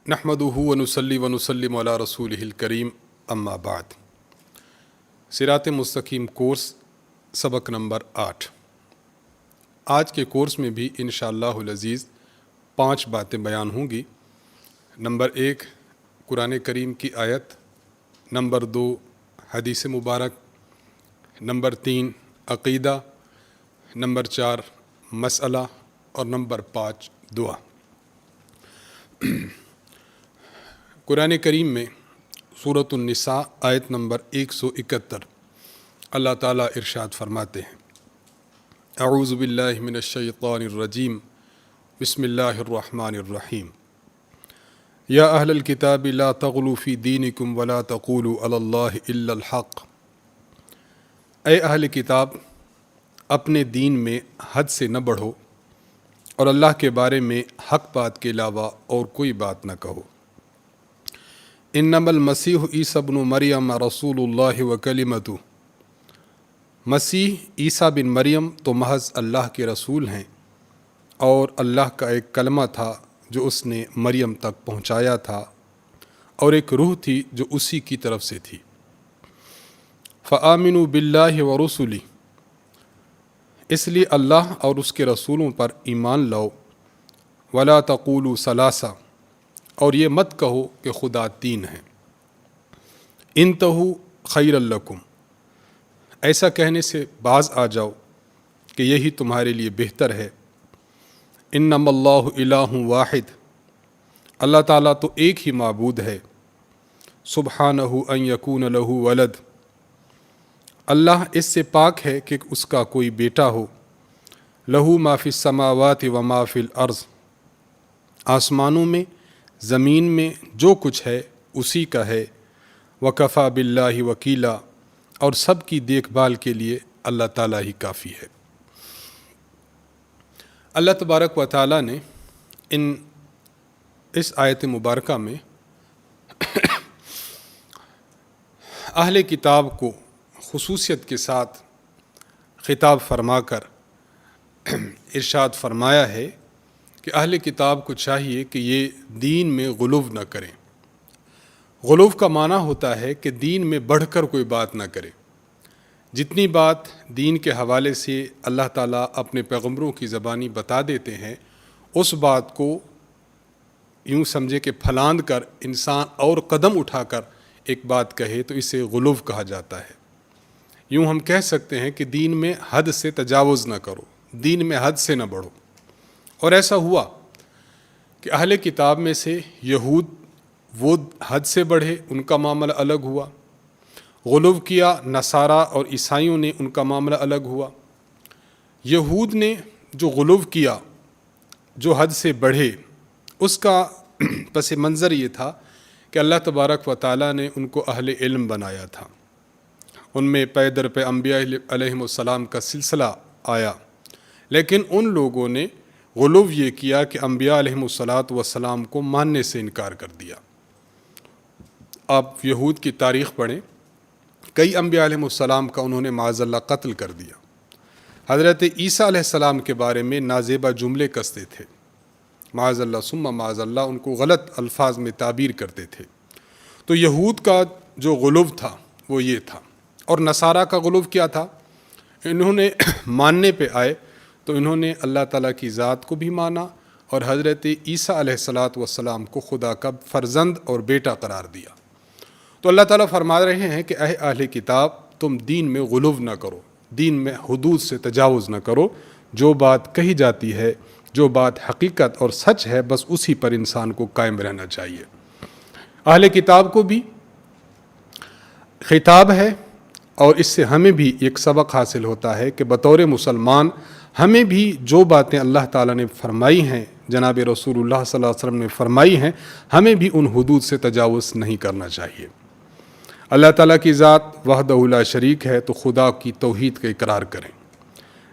نحمدہ ونصلی ونسلم علی رسولہ الکریم اما بعد۔ صراط مستقیم کورس سبق نمبر 8۔ آج کے کورس میں بھی انشاءاللہ العزیز 5 باتیں بیان ہوں گی۔ نمبر 1 قرآن کریم کی آیت، نمبر 2 حدیث مبارک، نمبر 3 عقیدہ، نمبر 4 مسئلہ اور نمبر 5 دعا۔ قرآن کریم میں سورۃ النساء آیت نمبر 171 اللہ تعالیٰ ارشاد فرماتے ہیں: اعوذ باللہ من الشیطان الرجیم، بسم اللہ الرحمن الرحیم، یا اہل الکتاب لا تغلوا فی دینکم ولا تقولوا علی اللہ الا الحق۔ اے اہل کتاب، اپنے دین میں حد سے نہ بڑھو اور اللہ کے بارے میں حق بات کے علاوہ اور کوئی بات نہ کہو۔ انما المسیح عیسی ابن مریم رسول اللہ وکلمتہ، مسیح عیسیٰ بن مریم تو محض اللہ کے رسول ہیں اور اللہ کا ایک کلمہ تھا جو اس نے مریم تک پہنچایا تھا، اور ایک روح تھی جو اسی کی طرف سے تھی۔ فآمنوا باللہ ورسلہ، اس لیے اللہ اور اس کے رسولوں پر ایمان لاؤ۔ ولا تقولوا ثلاثہ، اور یہ مت کہو کہ خدا 3 ہے۔ انتہوا خیر لکم، ایسا کہنے سے باز آ جاؤ کہ یہی تمہارے لیے بہتر ہے۔ انما اللہ الہ واحد، اللہ تعالیٰ تو ایک ہی معبود ہے۔ سبحانہ ان یکون لہ ولد، اللہ اس سے پاک ہے کہ اس کا کوئی بیٹا ہو۔ لہ ما فی السماوات و ما فی الارض، آسمانوں میں زمین میں جو کچھ ہے اسی کا ہے۔ وکفیٰ باللہ وکیلا، اور سب کی دیکھ بھال کے لیے اللہ تعالیٰ ہی کافی ہے۔ اللہ تبارک و تعالیٰ نے اس آیت مبارکہ میں اہل کتاب کو خصوصیت کے ساتھ خطاب فرما کر ارشاد فرمایا ہے کہ اہل کتاب کو چاہیے کہ یہ دین میں غلو نہ کریں۔ غلو کا معنی ہوتا ہے کہ دین میں بڑھ کر کوئی بات نہ کرے۔ جتنی بات دین کے حوالے سے اللہ تعالیٰ اپنے پیغمبروں کی زبانی بتا دیتے ہیں، اس بات کو یوں سمجھے کہ پھلاند کر انسان اور قدم اٹھا کر ایک بات کہے تو اسے غلو کہا جاتا ہے۔ یوں ہم کہہ سکتے ہیں کہ دین میں حد سے تجاوز نہ کرو، دین میں حد سے نہ بڑھو۔ اور ایسا ہوا کہ اہل کتاب میں سے یہود وہ حد سے بڑھے، ان کا معاملہ الگ ہوا۔ غلو کیا نصارہ اور عیسائیوں نے، ان کا معاملہ الگ ہوا۔ یہود نے جو غلو کیا، جو حد سے بڑھے، اس کا پس منظر یہ تھا کہ اللہ تبارک و تعالیٰ نے ان کو اہل علم بنایا تھا۔ ان میں پے در پہ انبیاء علیہم السلام کا سلسلہ آیا، لیکن ان لوگوں نے غلو یہ کیا کہ انبیاء علیہم السلام کو ماننے سے انکار کر دیا۔ آپ یہود کی تاریخ پڑھیں، کئی انبیاء علیہم السلام کا انہوں نے معاذ اللہ قتل کر دیا۔ حضرت عیسیٰ علیہ السلام کے بارے میں نازیبہ جملے کستے تھے، معاذ اللہ ثم معاذ اللہ، ان کو غلط الفاظ میں تعبیر کرتے تھے۔ تو یہود کا جو غلو تھا وہ یہ تھا۔ اور نصارہ کا غلو کیا تھا؟ انہوں نے ماننے پہ آئے تو انہوں نے اللہ تعالیٰ کی ذات کو بھی مانا اور حضرت عیسیٰ علیہ السلام کو خدا کا فرزند اور بیٹا قرار دیا۔ تو اللہ تعالیٰ فرما رہے ہیں کہ اے اہل کتاب، تم دین میں غلو نہ کرو، دین میں حدود سے تجاوز نہ کرو۔ جو بات کہی جاتی ہے، جو بات حقیقت اور سچ ہے، بس اسی پر انسان کو قائم رہنا چاہیے۔ اہل کتاب کو بھی خطاب ہے، اور اس سے ہمیں بھی ایک سبق حاصل ہوتا ہے کہ بطور مسلمان ہمیں بھی جو باتیں اللہ تعالیٰ نے فرمائی ہیں، جناب رسول اللہ صلی اللہ علیہ وسلم نے فرمائی ہیں، ہمیں بھی ان حدود سے تجاوز نہیں کرنا چاہیے۔ اللہ تعالیٰ کی ذات وحدہ لا شریک ہے، تو خدا کی توحید کا اقرار کریں۔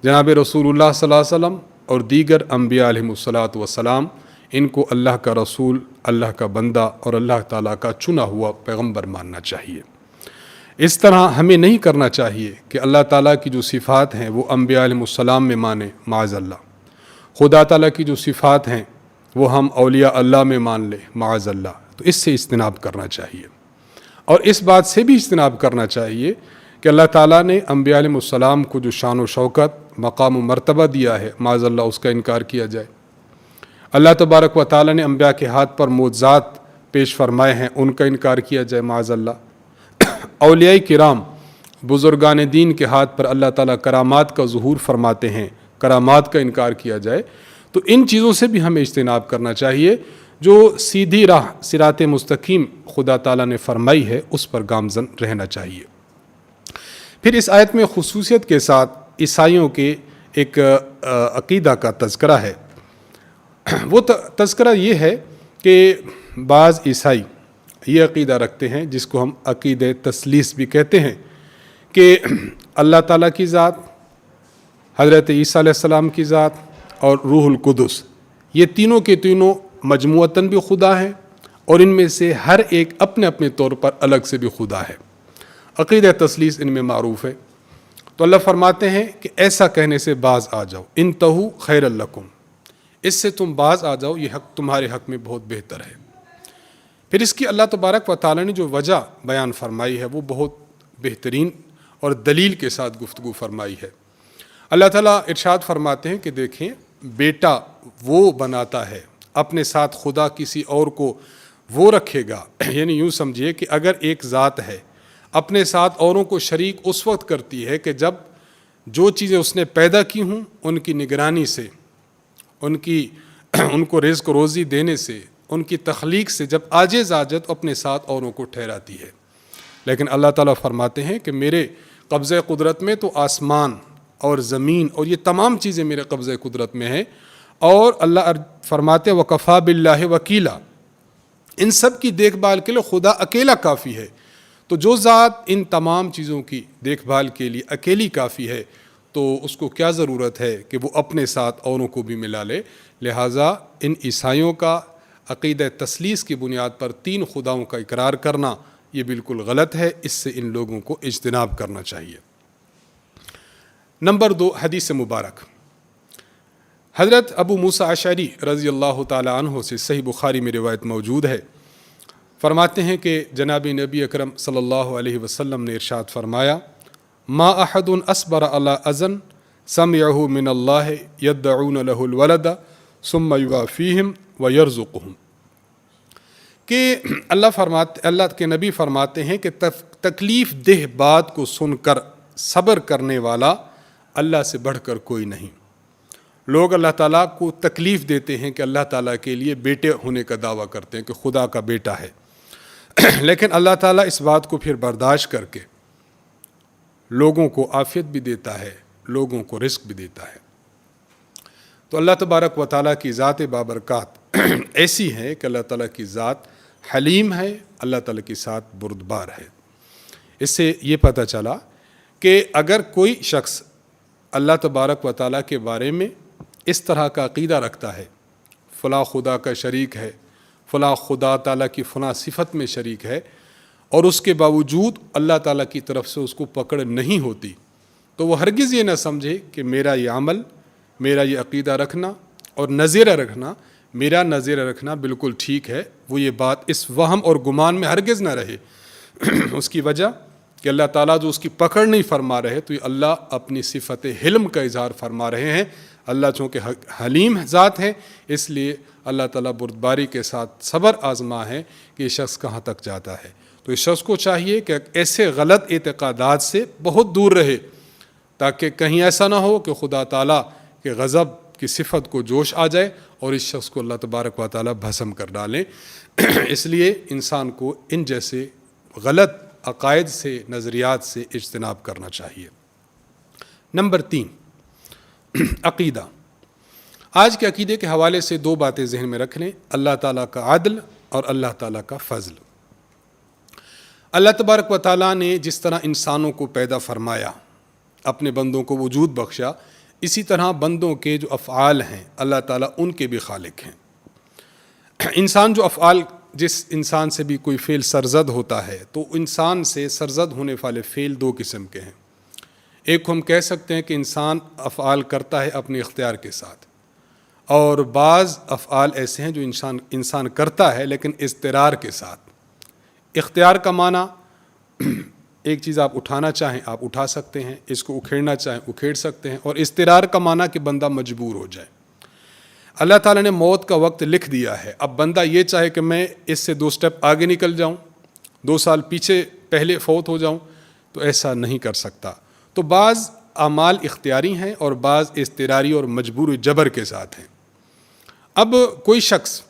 جناب رسول اللہ صلی اللہ علیہ وسلم اور دیگر انبیاء علیہم السلام، ان کو اللہ کا رسول، اللہ کا بندہ اور اللہ تعالیٰ کا چنا ہوا پیغمبر ماننا چاہیے۔ اس طرح ہمیں نہیں کرنا چاہیے کہ اللہ تعالیٰ کی جو صفات ہیں وہ انبیاء علیہم السلام میں مانیں، معاذ اللہ۔ خدا تعالیٰ کی جو صفات ہیں وہ ہم اولیاء اللہ میں مان لیں معاذ اللہ، تو اس سے اجتناب کرنا چاہیے۔ اور اس بات سے بھی اجتناب کرنا چاہیے کہ اللہ تعالیٰ نے انبیاء علیہ السلام کو جو شان و شوکت، مقام و مرتبہ دیا ہے، معاذ اللہ اس کا انکار کیا جائے۔ اللہ تبارک و تعالیٰ نے انبیاء کے ہاتھ پر معجزات پیش فرمائے ہیں، ان کا انکار کیا جائے معاذ اللہ۔ اولیاء کرام، بزرگان دین کے ہاتھ پر اللہ تعالیٰ کرامات کا ظہور فرماتے ہیں، کرامات کا انکار کیا جائے، تو ان چیزوں سے بھی ہمیں اجتناب کرنا چاہیے۔ جو سیدھی راہ صراط مستقیم خدا تعالیٰ نے فرمائی ہے اس پر گامزن رہنا چاہیے۔ پھر اس آیت میں خصوصیت کے ساتھ عیسائیوں کے ایک عقیدہ کا تذکرہ ہے۔ وہ تذکرہ یہ ہے کہ بعض عیسائی یہ عقیدہ رکھتے ہیں، جس کو ہم عقیدہ تثلیث بھی کہتے ہیں، کہ اللہ تعالیٰ کی ذات، حضرت عیسیٰ علیہ السلام کی ذات اور روح القدس، یہ تینوں کے تینوں مجموعتاً بھی خدا ہیں، اور ان میں سے ہر ایک اپنے اپنے طور پر الگ سے بھی خدا ہے۔ عقیدہ تثلیث ان میں معروف ہے۔ تو اللہ فرماتے ہیں کہ ایسا کہنے سے باز آ جاؤ، انتہو خیر لکم، اس سے تم باز آ جاؤ، یہ حق تمہارے حق میں بہت بہتر ہے۔ پھر اس کی اللہ تبارک و تعالیٰ نے جو وجہ بیان فرمائی ہے وہ بہت بہترین اور دلیل کے ساتھ گفتگو فرمائی ہے۔ اللہ تعالیٰ ارشاد فرماتے ہیں کہ دیکھیں، بیٹا وہ بناتا ہے، اپنے ساتھ خدا کسی اور کو وہ رکھے گا، یعنی یوں سمجھیے کہ اگر ایک ذات ہے اپنے ساتھ اوروں کو شریک اس وقت کرتی ہے کہ جب جو چیزیں اس نے پیدا کی ہوں ان کی نگرانی سے، ان کو رزق و روزی دینے سے، ان کی تخلیق سے جب عاجز اپنے ساتھ اوروں کو ٹھہراتی ہے۔ لیکن اللہ تعالیٰ فرماتے ہیں کہ میرے قبضہ قدرت میں تو آسمان اور زمین اور یہ تمام چیزیں میرے قبضہ قدرت میں ہیں، اور اللہ فرماتے وکفا باللہ وکیلا، ان سب کی دیکھ بھال کے لیے خدا اکیلا کافی ہے۔ تو جو ذات ان تمام چیزوں کی دیکھ بھال کے لیے اکیلی کافی ہے، تو اس کو کیا ضرورت ہے کہ وہ اپنے ساتھ اوروں کو بھی ملا لے۔ لہٰذا ان عیسائیوں کا عقیدہ تثلیث کی بنیاد پر تین خداؤں کا اقرار کرنا یہ بالکل غلط ہے، اس سے ان لوگوں کو اجتناب کرنا چاہیے۔ نمبر 2، حدیث مبارک۔ حضرت ابو موسیٰ اشعری رضی اللہ تعالی عنہ سے صحیح بخاری میں روایت موجود ہے، فرماتے ہیں کہ جناب نبی اکرم صلی اللہ علیہ وسلم نے ارشاد فرمایا، ما احد اصبر علی اذن سمعہ من اللہ یدعون لہ الولد ثم یوافیہم ویرزقہم، کہ اللہ کے نبی فرماتے ہیں کہ تکلیف دہ بات کو سن کر صبر کرنے والا اللہ سے بڑھ کر کوئی نہیں۔ لوگ اللہ تعالیٰ کو تکلیف دیتے ہیں کہ اللہ تعالیٰ کے لیے بیٹے ہونے کا دعویٰ کرتے ہیں کہ خدا کا بیٹا ہے، لیکن اللہ تعالیٰ اس بات کو پھر برداشت کر کے لوگوں کو عافیت بھی دیتا ہے، لوگوں کو رزق بھی دیتا ہے۔ تو اللہ تبارک و تعالیٰ کی ذات بابرکات ایسی ہے کہ اللہ تعالیٰ کی ذات حلیم ہے، اللہ تعالیٰ کی ذات بردبار ہے۔ اس سے یہ پتہ چلا کہ اگر کوئی شخص اللہ تبارک و تعالیٰ کے بارے میں اس طرح کا عقیدہ رکھتا ہے، فلاں خدا کا شریک ہے، فلاں خدا تعالیٰ کی فلاں صفت میں شریک ہے، اور اس کے باوجود اللہ تعالیٰ کی طرف سے اس کو پکڑ نہیں ہوتی، تو وہ ہرگز یہ نہ سمجھے کہ میرا یہ عمل، میرا یہ عقیدہ رکھنا اور نظیرہ رکھنا، میرا نظیرہ رکھنا بالکل ٹھیک ہے۔ وہ یہ بات اس وہم اور گمان میں ہرگز نہ رہے۔ اس کی وجہ کہ اللہ تعالیٰ جو اس کی پکڑ نہیں فرما رہے، تو یہ اللہ اپنی صفت حلم کا اظہار فرما رہے ہیں۔ اللہ چونکہ حلیم ذات ہے، اس لیے اللہ تعالیٰ بردباری کے ساتھ صبر آزما ہے کہ یہ شخص کہاں تک جاتا ہے۔ تو اس شخص کو چاہیے کہ ایسے غلط اعتقادات سے بہت دور رہے، تاکہ کہیں ایسا نہ ہو کہ خدا تعالیٰ کے غضب کی صفت کو جوش آ جائے اور اس شخص کو اللہ تبارک و تعالیٰ بھسم کر ڈالیں۔ اس لیے انسان کو ان جیسے غلط عقائد سے، نظریات سے اجتناب کرنا چاہیے۔ نمبر 3، عقیدہ۔ آج کے عقیدے کے حوالے سے 2 باتیں ذہن میں رکھ لیں، اللہ تعالیٰ کا عدل اور اللہ تعالیٰ کا فضل۔ اللہ تبارک و تعالیٰ نے جس طرح انسانوں کو پیدا فرمایا، اپنے بندوں کو وجود بخشا، اسی طرح بندوں کے جو افعال ہیں اللہ تعالیٰ ان کے بھی خالق ہیں۔ انسان جو افعال، جس انسان سے بھی کوئی فعل سرزد ہوتا ہے، تو انسان سے سرزد ہونے والے فعل 2 قسم کے ہیں۔ ایک ہم کہہ سکتے ہیں کہ انسان افعال کرتا ہے اپنے اختیار کے ساتھ، اور بعض افعال ایسے ہیں جو انسان کرتا ہے لیکن اضطرار کے ساتھ۔ اختیار کا معنی ایک چیز آپ اٹھانا چاہیں آپ اٹھا سکتے ہیں، اس کو اکھیڑنا چاہیں اکھیڑ سکتے ہیں، اور اضطرار کا معنی کہ بندہ مجبور ہو جائے۔ اللہ تعالیٰ نے موت کا وقت لکھ دیا ہے، اب بندہ یہ چاہے کہ میں اس سے 2 سٹیپ آگے نکل جاؤں، 2 سال پیچھے پہلے فوت ہو جاؤں، تو ایسا نہیں کر سکتا۔ تو بعض اعمال اختیاری ہیں اور بعض اضطراری اور مجبور جبر کے ساتھ ہیں۔ اب کوئی شخص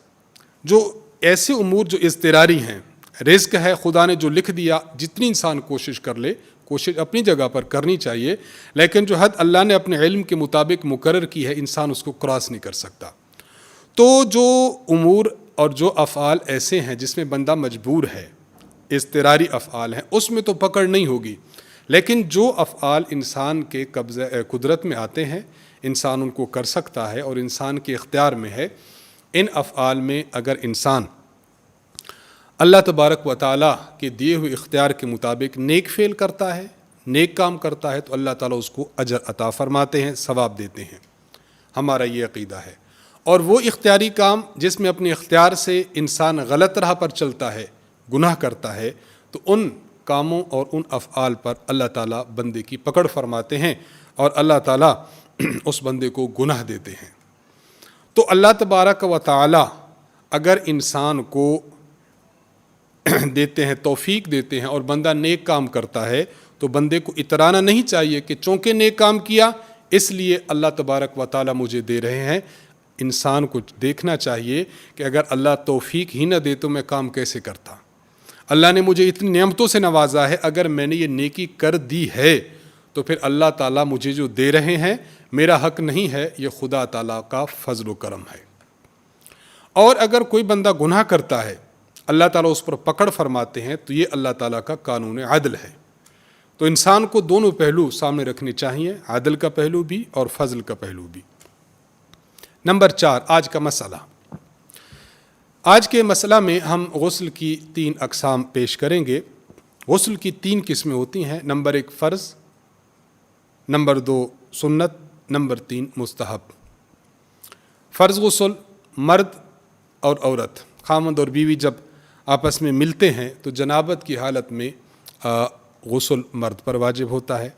جو ایسے امور جو اضطراری ہیں، رزق ہے خدا نے جو لکھ دیا، جتنی انسان کوشش کر لے، کوشش اپنی جگہ پر کرنی چاہیے، لیکن جو حد اللہ نے اپنے علم کے مطابق مقرر کی ہے انسان اس کو کراس نہیں کر سکتا۔ تو جو امور اور جو افعال ایسے ہیں جس میں بندہ مجبور ہے، اضطراری افعال ہیں، اس میں تو پکڑ نہیں ہوگی، لیکن جو افعال انسان کے قبضہ قدرت میں آتے ہیں، انسان ان کو کر سکتا ہے اور انسان کے اختیار میں ہے، ان افعال میں اگر انسان اللہ تبارک و تعالیٰ کے دیے ہوئے اختیار کے مطابق نیک فعل کرتا ہے، نیک کام کرتا ہے، تو اللہ تعالیٰ اس کو اجر عطا فرماتے ہیں، ثواب دیتے ہیں۔ ہمارا یہ عقیدہ ہے۔ اور وہ اختیاری کام جس میں اپنے اختیار سے انسان غلط راہ پر چلتا ہے، گناہ کرتا ہے، تو ان کاموں اور ان افعال پر اللہ تعالیٰ بندے کی پکڑ فرماتے ہیں اور اللہ تعالیٰ اس بندے کو گناہ دیتے ہیں۔ تو اللہ تبارک و تعالیٰ اگر انسان کو دیتے ہیں، توفیق دیتے ہیں، اور بندہ نیک کام کرتا ہے، تو بندے کو اترانا نہیں چاہیے کہ چونکہ نیک کام کیا اس لیے اللہ تبارک و تعالیٰ مجھے دے رہے ہیں۔ انسان کو دیکھنا چاہیے کہ اگر اللہ توفیق ہی نہ دے تو میں کام کیسے کرتا۔ اللہ نے مجھے اتنی نعمتوں سے نوازا ہے، اگر میں نے یہ نیکی کر دی ہے تو پھر اللہ تعالیٰ مجھے جو دے رہے ہیں میرا حق نہیں ہے، یہ خدا تعالیٰ کا فضل و کرم ہے۔ اور اگر کوئی بندہ گناہ کرتا ہے، اللہ تعالیٰ اس پر پکڑ فرماتے ہیں، تو یہ اللہ تعالیٰ کا قانون عدل ہے۔ تو انسان کو دونوں پہلو سامنے رکھنے چاہیے، عدل کا پہلو بھی اور فضل کا پہلو بھی۔ نمبر 4، آج کا مسئلہ۔ آج کے مسئلہ میں ہم غسل کی 3 اقسام پیش کریں گے۔ غسل کی 3 قسمیں ہوتی ہیں، نمبر 1 فرض، نمبر 2 سنت، نمبر 3 مستحب۔ فرض غسل مرد اور عورت، خاوند اور بیوی جب آپس میں ملتے ہیں تو جنابت کی حالت میں غسل مرد پر واجب ہوتا ہے۔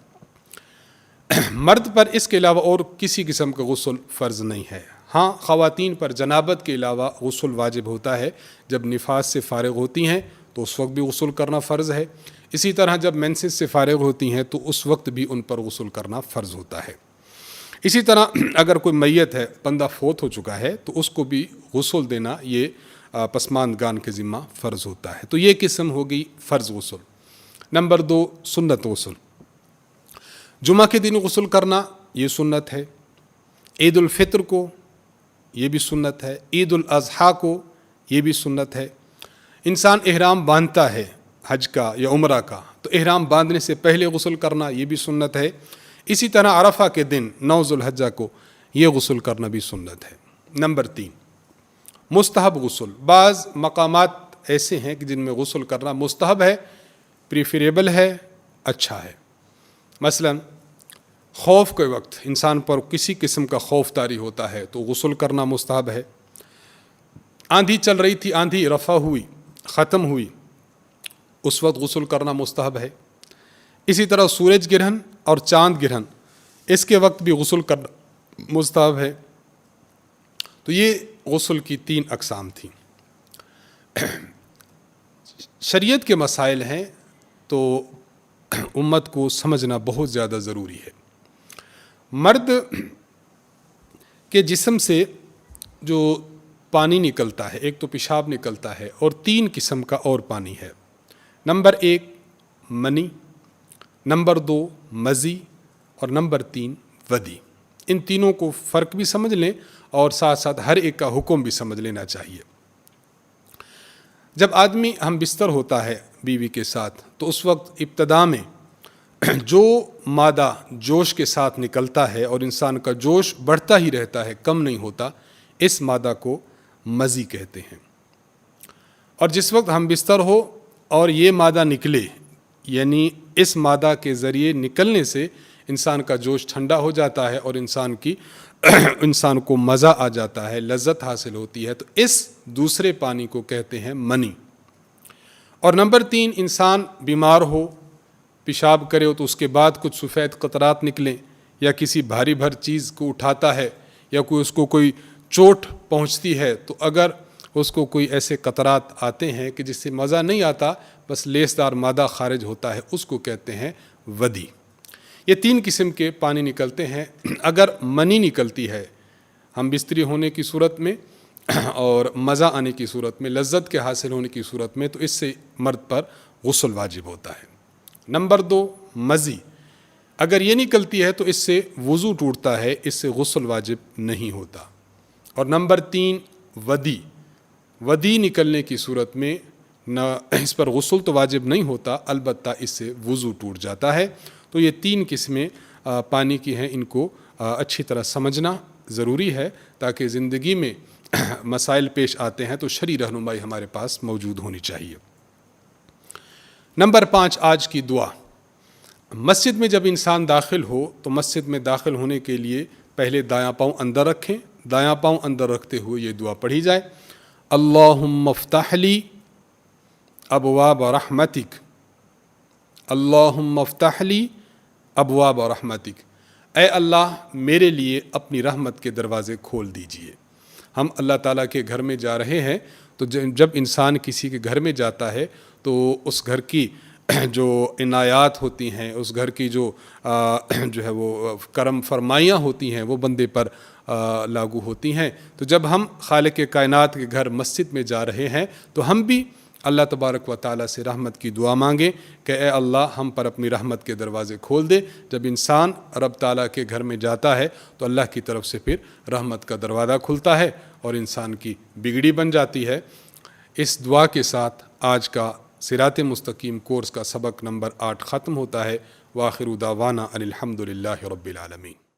مرد پر اس کے علاوہ اور کسی قسم کا غسل فرض نہیں ہے۔ ہاں، خواتین پر جنابت کے علاوہ غسل واجب ہوتا ہے، جب نفاس سے فارغ ہوتی ہیں تو اس وقت بھی غسل کرنا فرض ہے۔ اسی طرح جب مینسز سے فارغ ہوتی ہیں تو اس وقت بھی ان پر غسل کرنا فرض ہوتا ہے۔ اسی طرح اگر کوئی میت ہے، بندہ فوت ہو چکا ہے، تو اس کو بھی غسل دینا یہ پسماندگان کے ذمہ فرض ہوتا ہے۔ تو یہ قسم ہوگی فرض غسل۔ نمبر 2 سنت غسل، جمعہ کے دن غسل کرنا یہ سنت ہے، عید الفطر کو یہ بھی سنت ہے، عید الاضحیٰ کو یہ بھی سنت ہے۔ انسان احرام باندھتا ہے حج کا یا عمرہ کا، تو احرام باندھنے سے پہلے غسل کرنا یہ بھی سنت ہے۔ اسی طرح عرفہ کے دن 9 ذو الحجہ کو یہ غسل کرنا بھی سنت ہے۔ نمبر 3 مستحب غسل، بعض مقامات ایسے ہیں کہ جن میں غسل کرنا مستحب ہے، پریفریبل ہے، اچھا ہے۔ مثلا خوف کے وقت انسان پر کسی قسم کا خوف طاری ہوتا ہے تو غسل کرنا مستحب ہے۔ آندھی چل رہی تھی، آندھی رفع ہوئی، ختم ہوئی، اس وقت غسل کرنا مستحب ہے۔ اسی طرح سورج گرہن اور چاند گرہن، اس کے وقت بھی غسل کرنا مستحب ہے۔ تو یہ غسل کی 3 اقسام تھیں۔ شریعت کے مسائل ہیں تو امت کو سمجھنا بہت زیادہ ضروری ہے۔ مرد کے جسم سے جو پانی نکلتا ہے، ایک تو پیشاب نکلتا ہے اور 3 قسم کا اور پانی ہے۔ نمبر 1 منی، نمبر 2 مزی، اور نمبر 3 ودی۔ ان تینوں کو فرق بھی سمجھ لیں اور ساتھ ساتھ ہر ایک کا حکم بھی سمجھ لینا چاہیے۔ جب آدمی ہم بستر ہوتا ہے بیوی کے ساتھ تو اس وقت ابتدا میں جو مادہ جوش کے ساتھ نکلتا ہے اور انسان کا جوش بڑھتا ہی رہتا ہے، کم نہیں ہوتا، اس مادہ کو مزی کہتے ہیں۔ اور جس وقت ہم بستر ہو اور یہ مادہ نکلے، یعنی اس مادہ کے ذریعے نکلنے سے انسان کا جوش ٹھنڈا ہو جاتا ہے اور انسان کی انسان کو مزہ آ جاتا ہے، لذت حاصل ہوتی ہے، تو اس دوسرے پانی کو کہتے ہیں منی۔ اور نمبر 3، انسان بیمار ہو، پیشاب کرے ہو تو اس کے بعد کچھ سفید قطرات نکلیں، یا کسی بھاری بھر چیز کو اٹھاتا ہے یا اس کو کوئی چوٹ پہنچتی ہے، تو اگر اس کو کوئی ایسے قطرات آتے ہیں کہ جس سے مزہ نہیں آتا، بس لیسدار مادہ خارج ہوتا ہے، اس کو کہتے ہیں ودی۔ یہ 3 قسم کے پانی نکلتے ہیں۔ اگر منی نکلتی ہے ہم بستری ہونے کی صورت میں اور مزہ آنے کی صورت میں، لذت کے حاصل ہونے کی صورت میں، تو اس سے مرد پر غسل واجب ہوتا ہے۔ نمبر 2، مزی، اگر یہ نکلتی ہے تو اس سے وضو ٹوٹتا ہے، اس سے غسل واجب نہیں ہوتا۔ اور نمبر 3، ودی نکلنے کی صورت میں نہ اس پر غسل تو واجب نہیں ہوتا، البتہ اس سے وضو ٹوٹ جاتا ہے۔ تو یہ 3 قسمیں پانی کی ہیں، ان کو اچھی طرح سمجھنا ضروری ہے تاکہ زندگی میں مسائل پیش آتے ہیں تو شرعی رہنمائی ہمارے پاس موجود ہونی چاہیے۔ نمبر 5، آج کی دعا۔ مسجد میں جب انسان داخل ہو تو مسجد میں داخل ہونے کے لیے پہلے دایاں پاؤں اندر رکھیں، دایاں پاؤں اندر رکھتے ہوئے یہ دعا پڑھی جائے، اللہم افتح لی ابواب رحمتک، اللہم افتح لی ابواب رحمتک، اے اللہ میرے لیے اپنی رحمت کے دروازے کھول دیجئے۔ ہم اللہ تعالیٰ کے گھر میں جا رہے ہیں، تو جب انسان کسی کے گھر میں جاتا ہے تو اس گھر کی جو عنایات ہوتی ہیں، اس گھر کی جو ہے وہ کرم فرمائیاں ہوتی ہیں، وہ بندے پر لاگو ہوتی ہیں۔ تو جب ہم خالق کائنات کے گھر مسجد میں جا رہے ہیں تو ہم بھی اللہ تبارک و تعالیٰ سے رحمت کی دعا مانگیں کہ اے اللہ ہم پر اپنی رحمت کے دروازے کھول دے۔ جب انسان رب تعالیٰ کے گھر میں جاتا ہے تو اللہ کی طرف سے پھر رحمت کا دروازہ کھلتا ہے اور انسان کی بگڑی بن جاتی ہے۔ اس دعا کے ساتھ آج کا صراط مستقیم کورس کا سبق نمبر 8 ختم ہوتا ہے۔ وآخر دعوانا ان الحمد للہ رب العالمین۔